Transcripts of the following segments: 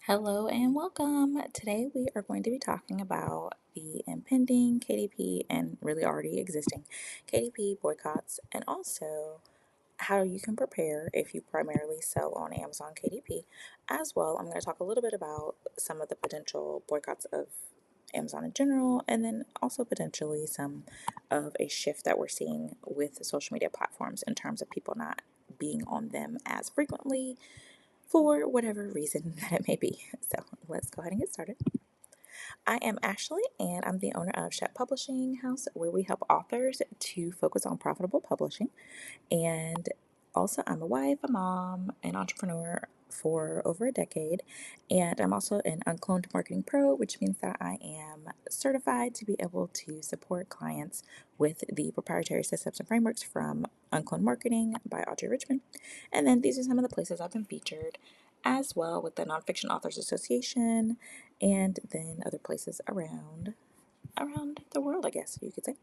Hello and welcome. Today we are going to be talking about the impending KDP and really already existing KDP boycotts, and also how you can prepare if you primarily sell on Amazon KDP. As well, I'm going to talk a little bit about some of the potential boycotts of Amazon in general, and then also potentially some of a shift that we're seeing with social media platforms in terms of people not being on them as frequently for whatever reason that it may be. So let's go ahead and get started. I am Ashley, and I'm the owner of Shep Publishing House, where we help authors to focus on profitable publishing. And also, I'm a wife, a mom, an entrepreneur for over a decade. And I'm also an Uncloned Marketing Pro, which means that I am certified to be able to support clients with the proprietary systems and frameworks from Uncloned Marketing by Audrey Richmond. And then these are some of the places I've been featured as well with the Nonfiction Authors Association and then other places around the world, I guess you could say.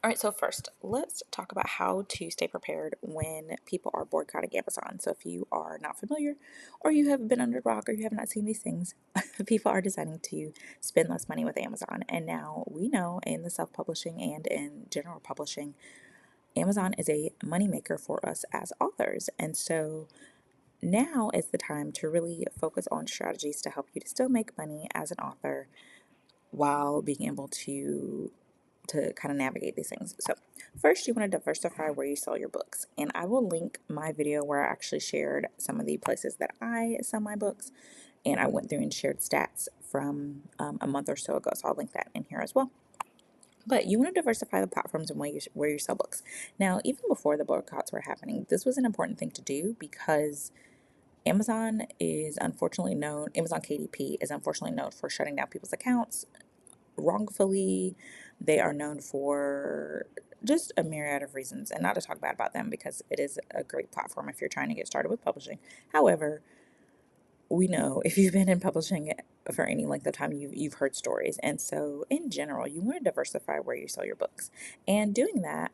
All right, so first, let's talk about how to stay prepared when people are boycotting Amazon. So, if you are not familiar, or you have been under a rock, or you have not seen these things, people are deciding to spend less money with Amazon. And now we know in the self publishing and in general publishing, Amazon is a moneymaker for us as authors. And so, now is the time to really focus on strategies to help you to still make money as an author while being able to kind of navigate these things. So, first, you want to diversify where you sell your books. And I will link my video where I actually shared some of the places that I sell my books. And I went through and shared stats from a month or so ago. So, I'll link that in here as well. But you want to diversify the platforms and where you sell books. Now, even before the boycotts were happening, this was an important thing to do because Amazon KDP is unfortunately known for shutting down people's accounts wrongfully. They are known for just a myriad of reasons, and not to talk bad about them because it is a great platform if you're trying to get started with publishing. However, we know if you've been in publishing for any length of time, you've heard stories. And so, in general, you want to diversify where you sell your books. And doing that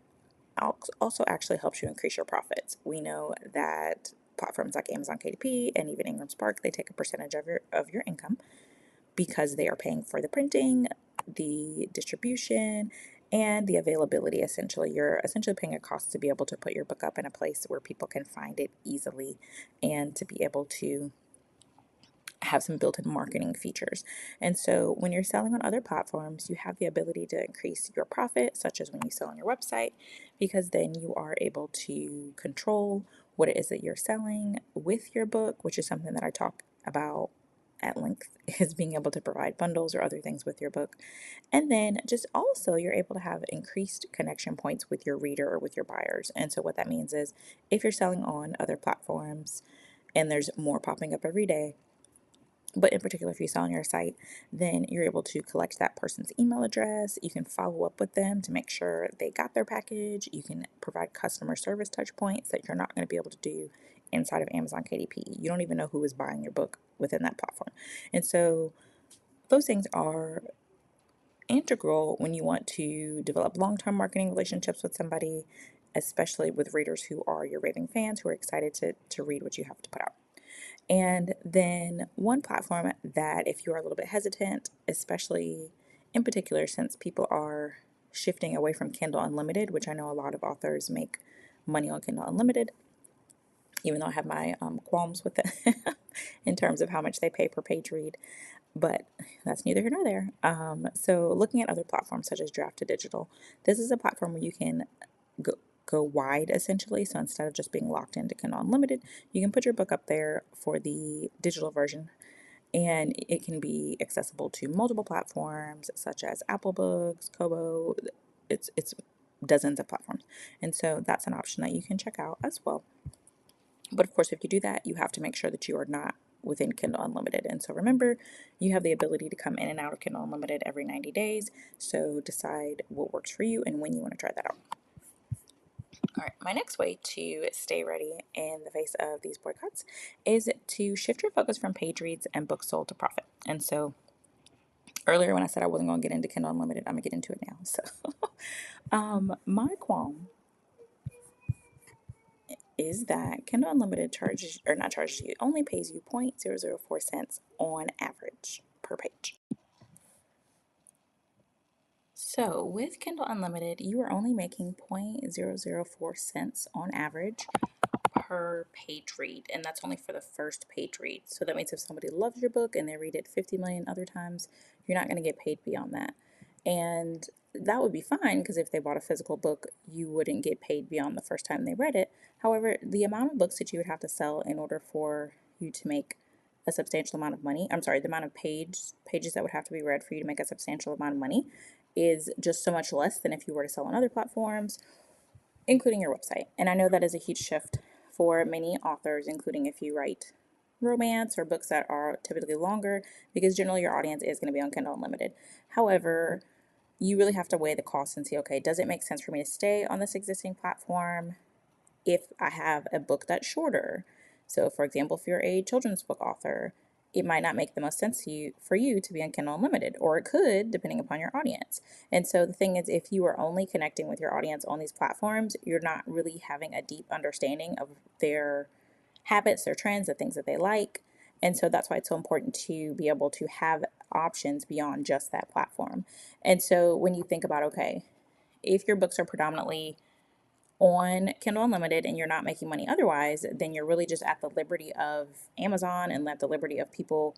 also actually helps you increase your profits. We know that platforms like Amazon KDP and even Ingram Spark, they take a percentage of your income because they are paying for the printing, the distribution, and the availability. Essentially, you're essentially paying a cost to be able to put your book up in a place where people can find it easily and to be able to have some built-in marketing features. And so when you're selling on other platforms, you have the ability to increase your profit, such as when you sell on your website, because then you are able to control what it is that you're selling with your book, which is something that I talk about at length, is being able to provide bundles or other things with your book. And then just also you're able to have increased connection points with your reader or with your buyers. And so what that means is if you're selling on other platforms and there's more popping up every day, but in particular, if you sell on your site, then you're able to collect that person's email address. You can follow up with them to make sure they got their package. You can provide customer service touch points that you're not going to be able to do inside of Amazon KDP. You don't even know who is buying your book within that platform. And so those things are integral when you want to develop long-term marketing relationships with somebody, especially with readers who are your raving fans who are excited to read what you have to put out. And then one platform that if you are a little bit hesitant, especially in particular since people are shifting away from Kindle Unlimited, which I know a lot of authors make money on Kindle Unlimited, even though I have my qualms with it in terms of how much they pay per page read. But that's neither here nor there. So looking at other platforms such as Draft to Digital, this is a platform where you can go wide essentially. So instead of just being locked into Kindle Unlimited, you can put your book up there for the digital version, and it can be accessible to multiple platforms such as Apple Books, Kobo. It's dozens of platforms, and so that's an option that you can check out as well. But of course, if you do that, you have to make sure that you are not within Kindle Unlimited. And so remember, you have the ability to come in and out of Kindle Unlimited every 90 days. So decide what works for you and when you want to try that out. All right, my next way to stay ready in the face of these boycotts is to shift your focus from page reads and books sold to profit. And so earlier when I said I wasn't going to get into Kindle Unlimited, I'm going to get into it now. So my qualm is that Kindle Unlimited charges, or not charges you, only pays you 0.004 cents on average per page. So with Kindle Unlimited, you are only making 0.004 cents on average per page read, and that's only for the first page read. So that means if somebody loves your book and they read it 50 million other times, you're not going to get paid beyond that. And that would be fine because if they bought a physical book, you wouldn't get paid beyond the first time they read it. However, the amount of books that you would have to sell in order for you to make a substantial amount of money, I'm sorry, the amount of pages that would have to be read for you to make a substantial amount of money is just so much less than if you were to sell on other platforms, including your website. And I know that is a huge shift for many authors, including if you write romance or books that are typically longer, because generally your audience is going to be on Kindle Unlimited. However, you really have to weigh the costs and see, okay, does it make sense for me to stay on this existing platform if I have a book that's shorter? So, for example, if you're a children's book author, it might not make the most sense to you for you to be on Kindle Unlimited, or it could, depending upon your audience. And so the thing is, if you are only connecting with your audience on these platforms, you're not really having a deep understanding of their habits, their trends, the things that they like. And so that's why it's so important to be able to have options beyond just that platform. And so when you think about, okay, if your books are predominantly on Kindle Unlimited and you're not making money otherwise, then you're really just at the liberty of Amazon and at the liberty of people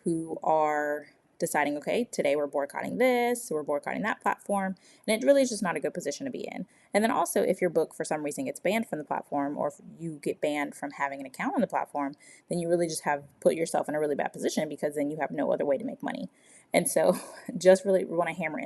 who are deciding, okay, today we're boycotting this, we're boycotting that platform, and it really is just not a good position to be in. And then also, if your book for some reason gets banned from the platform, or if you get banned from having an account on the platform, then you really just have put yourself in a really bad position, because then you have no other way to make money. And so just really want to hammer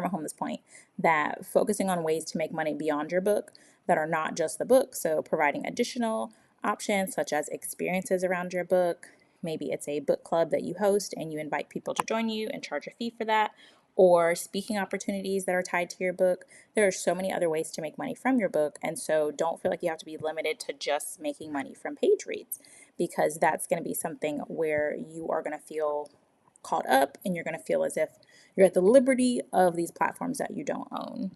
home this point, that focusing on ways to make money beyond your book that are not just the book. So providing additional options such as experiences around your book. Maybe it's a book club that you host and you invite people to join you and charge a fee for that, or speaking opportunities that are tied to your book. There are so many other ways to make money from your book. And so don't feel like you have to be limited to just making money from page reads, because that's going to be something where you are going to feel caught up and you're going to feel as if you're at the liberty of these platforms that you don't own.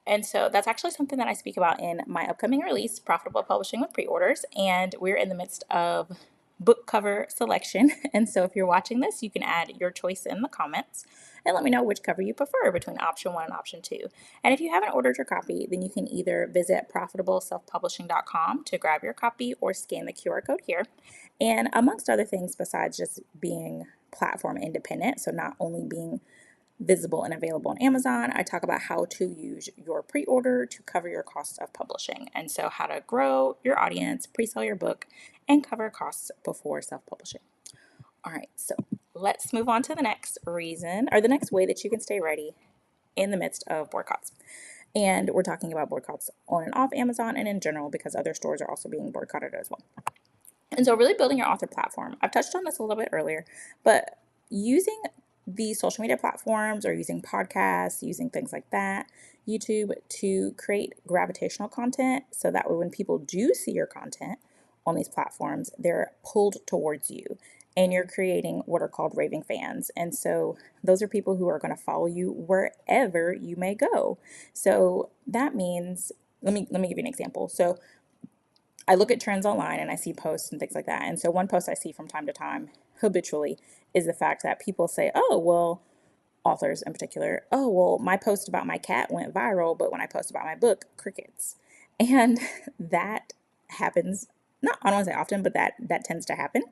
And so that's actually something that I speak about in my upcoming release, Profitable Publishing with Pre-Orders. And we're in the midst of book cover selection. And so if you're watching this, you can add your choice in the comments and let me know which cover you prefer between option 1 and option 2. And if you haven't ordered your copy, then you can either visit profitableselfpublishing.com to grab your copy or scan the QR code here. And amongst other things, besides just being platform independent, so not only being visible and available on Amazon, I talk about how to use your pre-order to cover your costs of publishing. And so how to grow your audience, pre-sell your book, and cover costs before self-publishing. All right, so let's move on to the next reason, or the next way that you can stay ready in the midst of boycotts. And we're talking about boycotts on and off Amazon and in general, because other stores are also being boycotted as well. And so really building your author platform. I've touched on this a little bit earlier, but using the social media platforms or using podcasts, using things like that, YouTube, to create gravitational content, so that way when people do see your content on these platforms, they're pulled towards you and you're creating what are called raving fans. And so those are people who are going to follow you wherever you may go. So that means, let me give you an example. So I look at trends online and I see posts and things like that. And so one post I see from time to time habitually is the fact that people say, oh, well, authors in particular, oh, well, my post about my cat went viral, but when I post about my book, crickets. And that happens, not, I don't want to say often, but that tends to happen.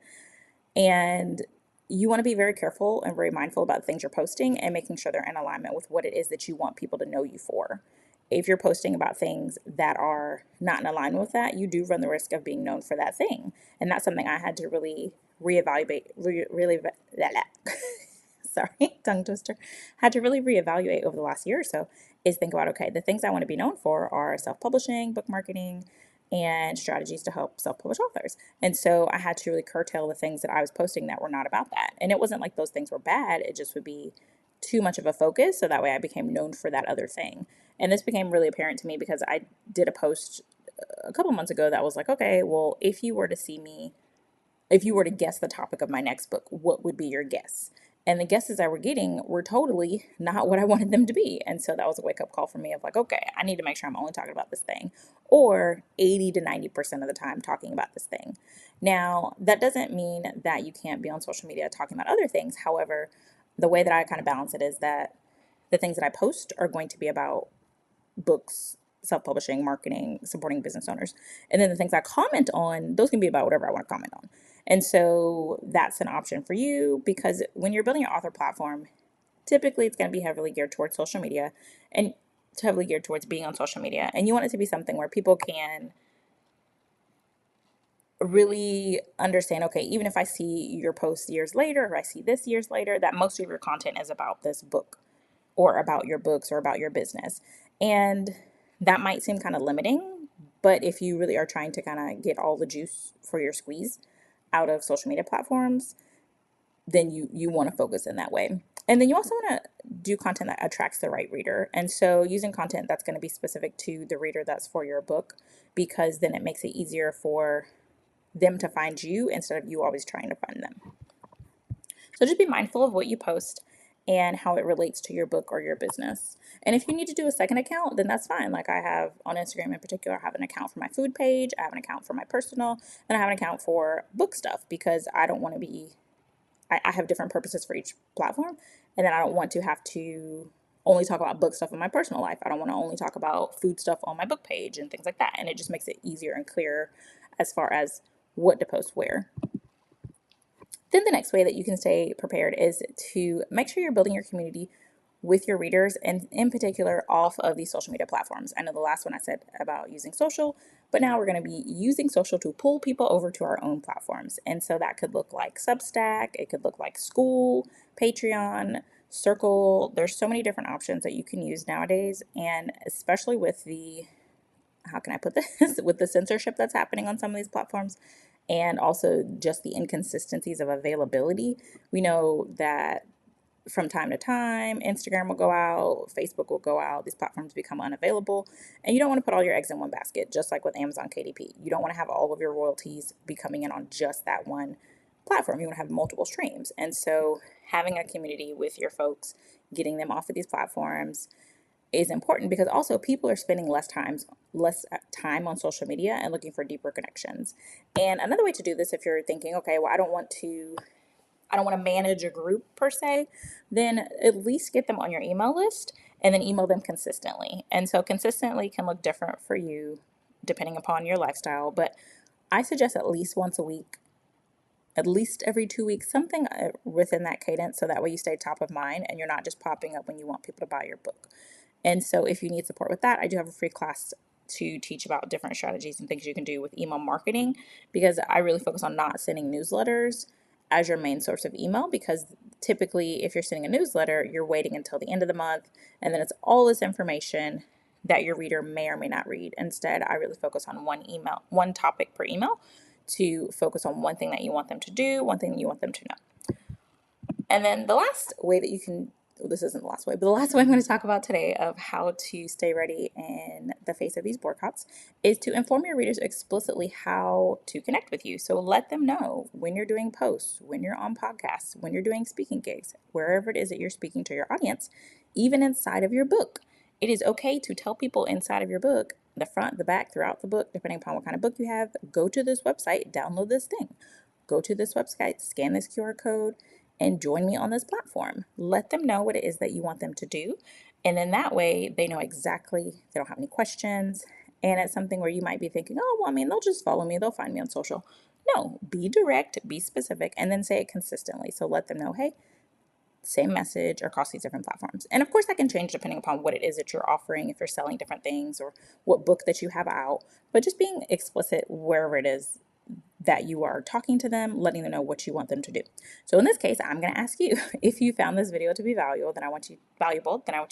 And you want to be very careful and very mindful about the things you're posting and making sure they're in alignment with what it is that you want people to know you for. If you're posting about things that are not in alignment with that, you do run the risk of being known for that thing. And that's something I had to really reevaluate, sorry, tongue twister, had to really reevaluate over the last year or so, is think about, okay, the things I want to be known for are self-publishing, book marketing, and strategies to help self-published authors. And so I had to really curtail the things that I was posting that were not about that. And it wasn't like those things were bad, it just would be too much of a focus, so that way I became known for that other thing. And this became really apparent to me because I did a post a couple months ago that was like, okay, well, if you were to guess the topic of my next book, what would be your guess? And the guesses I were getting were totally not what I wanted them to be. And so that was a wake up call for me of like, okay, I need to make sure I'm only talking about this thing, or 80 to 90% of the time talking about this thing. Now, that doesn't mean that you can't be on social media talking about other things. However, the way that I kind of balance it is that the things that I post are going to be about books, self-publishing, marketing, supporting business owners. And then the things I comment on, those can be about whatever I want to comment on. And so that's an option for you, because when you're building your author platform, typically it's going to be heavily geared towards social media, and it's heavily geared towards being on social media. And you want it to be something where people can really understand, okay, even if I see your post years later, or I see this years later, that most of your content is about this book or about your books or about your business. And that might seem kind of limiting, but if you really are trying to kind of get all the juice for your squeeze out of social media platforms, then you want to focus in that way. And then you also want to do content that attracts the right reader. And so using content that's going to be specific to the reader that's for your book, because then it makes it easier for them to find you instead of you always trying to find them. So just be mindful of what you post and how it relates to your book or your business. And if you need to do a second account, then that's fine. Like I have on Instagram in particular, I have an account for my food page, I have an account for my personal, and I have an account for book stuff, because I don't want to be, I have different purposes for each platform. And then I don't want to have to only talk about book stuff in my personal life. I don't want to only talk about food stuff on my book page and things like that. And it just makes it easier and clearer as far as what to post where. Then the next way that you can stay prepared is to make sure you're building your community with your readers, and in particular off of these social media platforms. I know the last one I said about using social, but now we're going to be using social to pull people over to our own platforms. And so that could look like Substack, it could look like School, Patreon, Circle. There's so many different options that you can use nowadays, and especially with the, how can I put this, with the censorship that's happening on some of these platforms, and also just the inconsistencies of availability. We know that from time to time, Instagram will go out, Facebook will go out, these platforms become unavailable, and you don't want to put all your eggs in one basket, just like with Amazon KDP. You don't want to have all of your royalties be coming in on just that one platform. You want to have multiple streams. And so having a community with your folks, getting them off of these platforms, is important, because also people are spending less time on social media and looking for deeper connections. And another way to do this, if you're thinking, okay, well, I don't want to manage a group per se, then at least get them on your email list and then email them consistently. And so consistently can look different for you depending upon your lifestyle, but I suggest at least once a week, at least every 2 weeks, something within that cadence, so that way you stay top of mind and you're not just popping up when you want people to buy your book. And so if you need support with that, I do have a free class to teach about different strategies and things you can do with email marketing, because I really focus on not sending newsletters as your main source of email, because typically if you're sending a newsletter, you're waiting until the end of the month, and then it's all this information that your reader may or may not read. Instead, I really focus on one topic per email, to focus on one thing that you want them to do, one thing that you want them to know. And then the last way that you can, well, this isn't the last way, but the last way I'm going to talk about today of how to stay ready in the face of these boycotts is to inform your readers explicitly how to connect with you. So let them know when you're doing posts, when you're on podcasts, when you're doing speaking gigs, wherever it is that you're speaking to your audience, even inside of your book. It is okay to tell people inside of your book, the front, the back, throughout the book, depending upon what kind of book you have, go to this website, download this thing, go to this website, scan this QR code, and join me on this platform. Let them know what it is that you want them to do. And then that way they know exactly, they don't have any questions. And it's something where you might be thinking, oh, well, I mean, they'll just follow me, they'll find me on social. No, be direct, be specific, and then say it consistently. So let them know, hey, same message across these different platforms. And of course, that can change depending upon what it is that you're offering, if you're selling different things or what book that you have out. But just being explicit wherever it is that you are talking to them, letting them know what you want them to do. So in this case, I'm going to ask you, if you found this video to be valuable, then I want you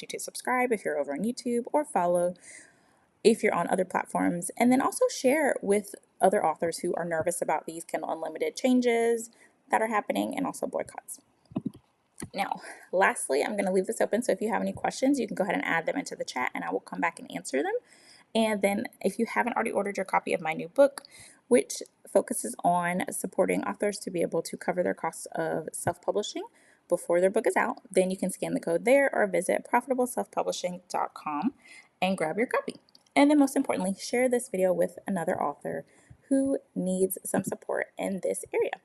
to subscribe if you're over on YouTube, or follow if you're on other platforms, and then also share with other authors who are nervous about these Kindle Unlimited changes that are happening, and also boycotts. Now, lastly, I'm going to leave this open, so if you have any questions, you can go ahead and add them into the chat and I will come back and answer them. And then if you haven't already ordered your copy of my new book, which focuses on supporting authors to be able to cover their costs of self-publishing before their book is out, then you can scan the code there or visit profitableselfpublishing.com and grab your copy. And then most importantly, share this video with another author who needs some support in this area.